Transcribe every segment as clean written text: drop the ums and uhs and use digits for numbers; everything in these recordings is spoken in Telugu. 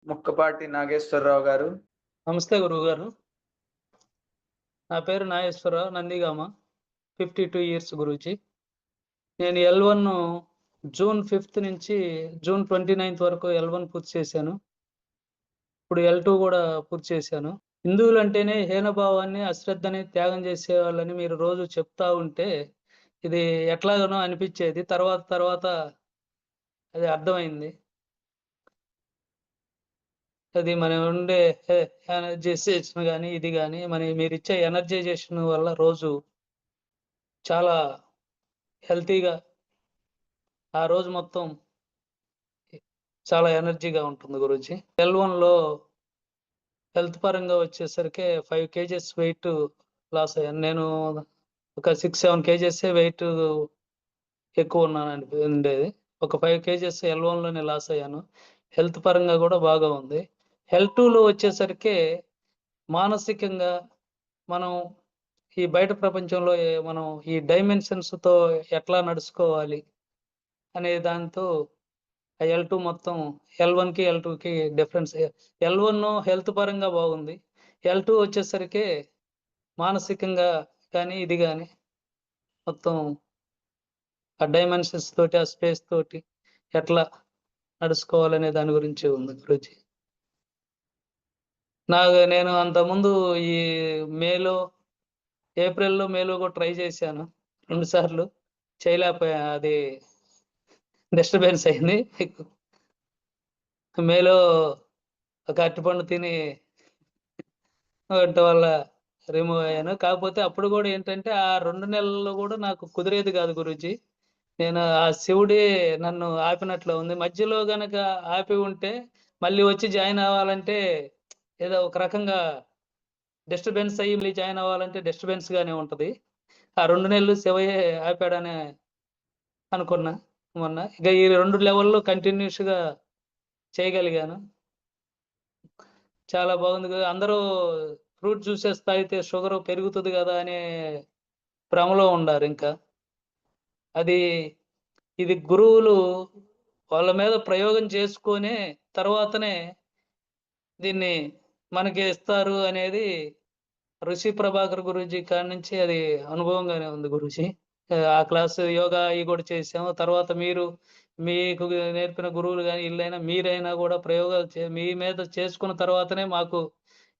ముక్కపాటి నాగేశ్వరరావు గారు. నమస్తే గురువుగారు. నా పేరు నాగేశ్వరరావు, నందిగామ. 52 ఇయర్స్ గురూజీ. నేను L1 జూన్ 5 నుంచి జూన్ 29 వరకు L1 పూర్తి చేశాను. ఇప్పుడు L2 కూడా పూర్తి చేశాను. హిందువులంటేనే హీనభావాన్ని, అశ్రద్ధని త్యాగం చేసేవాళ్ళని మీరు రోజు చెప్తా ఉంటే ఇది ఎట్లాగనో అనిపించేది. తర్వాత అది అర్థమైంది. అది మనం ఉండే ఎనర్జైజేషన్ కానీ ఇది కానీ మీరిచ్చే ఎనర్జైజేషన్ వల్ల రోజు చాలా హెల్తీగా ఆ రోజు మొత్తం చాలా ఎనర్జీగా ఉంటుంది గురూజీ. L1లో హెల్త్ పరంగా వచ్చేసరికి 5 kgs వెయిట్ లాస్ అయ్యాను. నేను ఒక 6-7 kgs వెయిట్ ఎక్కువ ఉన్నాను ఉండేది. ఒక 5 kgs L1లోనే లాస్ అయ్యాను. హెల్త్ పరంగా కూడా బాగా ఉంది. L2లో వచ్చేసరికి మానసికంగా మనం ఈ బయట ప్రపంచంలో మనం ఈ డైమెన్షన్స్తో ఎట్లా నడుచుకోవాలి అనే దాంతో L2 మొత్తం L1కి L2కి డిఫరెన్స్. L1 హెల్త్ పరంగా బాగుంది. L2 వచ్చేసరికి మానసికంగా కానీ ఇది కానీ మొత్తం ఆ డైమెన్షన్స్ తోటి, ఆ స్పేస్ తోటి ఎట్లా నడుచుకోవాలనే దాని గురించి ఉంది గురూజీ. నేను అంతకుముందు ఈ ఏప్రిల్లో మేలో కూడా ట్రై చేశాను 2 సార్లు. చేయలేకపోయా. అది డిస్టర్బెన్స్ అయింది. మేలో ఒక అరటిపండు తిని వాటి వల్ల రిమూవ్ అయ్యాను. కాకపోతే అప్పుడు కూడా ఏంటంటే ఆ 2 నెలల్లో కూడా నాకు కుదిరేది కాదు గురూజీ. నేను ఆ శివుడే నన్ను ఆపినట్లు ఉంది. మధ్యలో గనక ఆపి ఉంటే మళ్ళీ వచ్చి జాయిన్ అవ్వాలంటే ఏదో ఒక రకంగా డిస్టర్బెన్స్ అయ్యి మళ్ళీ జాయిన్ అవ్వాలంటే డిస్టర్బెన్స్ గానే ఉంటది. ఆ 2 నెలలు శివయ్యే ఆపాడని అనుకున్నా మొన్న. ఇక ఈ 2 లెవెల్లో కంటిన్యూస్గా చేయగలిగాను. చాలా బాగుంది కదా. అందరూ ఫ్రూట్ జ్యూసెస్ తాగితే షుగర్ పెరుగుతుంది కదా అనే భ్రమలో ఉండారు. ఇంకా ఇది గురువులు వాళ్ళ మీద ప్రయోగం చేసుకొనే తర్వాతనే దీన్ని మనకి ఇస్తారు అనేది ఋషి ప్రభాకర్ గురూజీ కాడి నుంచి అది అనుభవంగానే ఉంది గురూజీ. ఆ క్లాసు యోగా అవి కూడా చేసాము. తర్వాత మీకు నేర్పిన గురువులు కానీ వీళ్ళైనా మీరైనా కూడా ప్రయోగాలు మీ మీద చేసుకున్న తర్వాతనే మాకు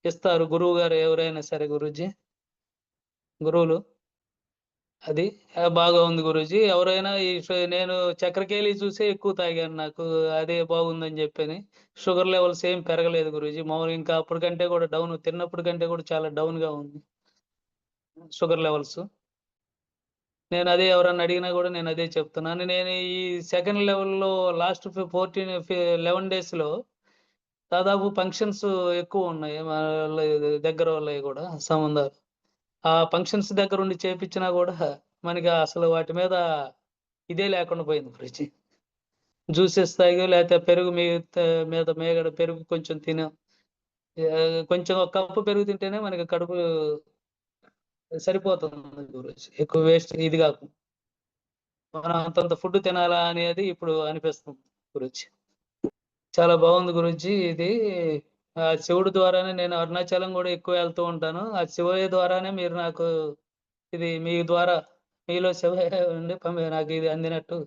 ఇస్తారు గురువు గారు ఎవరైనా సరే గురూజీ. గురువులు అది బాగా ఉంది గురూజీ. ఎవరైనా నేను చక్కెరకేళి చూసే ఎక్కువ తాగాను. నాకు అదే బాగుందని చెప్పని షుగర్ లెవెల్స్ ఏం పెరగలేదు గురూజీ. మామూలుగా ఇంకా అప్పటికంటే కూడా డౌన్, తిన్నప్పటి కంటే కూడా చాలా డౌన్గా ఉంది షుగర్ లెవెల్స్. నేను అదే ఎవరన్నా అడిగినా కూడా నేను అదే చెప్తున్నాను. నేను ఈ సెకండ్ లెవెల్లో లాస్ట్ 11 డేస్లో దాదాపు ఫంక్షన్స్ ఎక్కువ ఉన్నాయి. మా దగ్గర వాళ్ళవి కూడా సంబంధాలు. ఆ ఫంక్షన్స్ దగ్గర ఉండి చేపించినా కూడా మనకి అసలు వాటి మీద ఇదే లేకుండా పోయింది గురూజీ. జ్యూసెస్ తాగి లేకపోతే పెరుగు మీద మేగడ పెరుగు కొంచెం తినాం. కొంచెం ఒక కప్పు పెరుగు తింటేనే మనకి కడుపు సరిపోతుంది గురూజీ. ఎక్కువ వేస్ట్ ఇది కాకుండా మనం అంతంత ఫుడ్ తినాలా అనేది ఇప్పుడు అనిపిస్తుంది గురూజీ. చాలా బాగుంది గురూజీ. ఇది ఆ శివుడి ద్వారానే నేను అరుణాచలం కూడా ఎక్కువ వెళ్తూ ఉంటాను. ఆ శివయ్య ద్వారానే మీరు నాకు ఇది మీ ద్వారా మీలో శివయ్య ఉండి నాకు ఇది అందినట్టు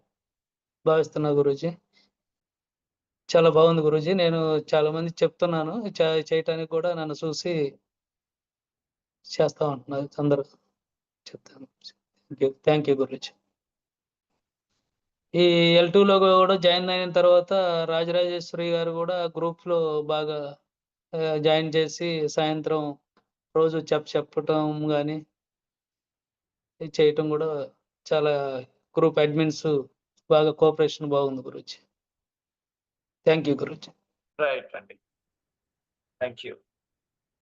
భావిస్తున్నా గురూజీ. చాలా బాగుంది గురూజీ. నేను చాలా మంది చెప్తున్నాను చేయటానికి కూడా నన్ను చూసి చేస్తా ఉంటున్నారు అందరూ. చెప్తాను. Thank you Guruji. ఈ L2లో కూడా జాయిన్ అయిన తర్వాత రాజరాజేశ్వరి గారు కూడా గ్రూప్లో బాగా జాయిన్ చేసి సాయంత్రం రోజు చెప్పటం కానీ చేయటం కూడా చాలా గ్రూప్ అడ్మిన్స్ బాగా కోఆపరేషన్ బాగుంది Guruji. Thank you Guruji. Right అండి. Thank you.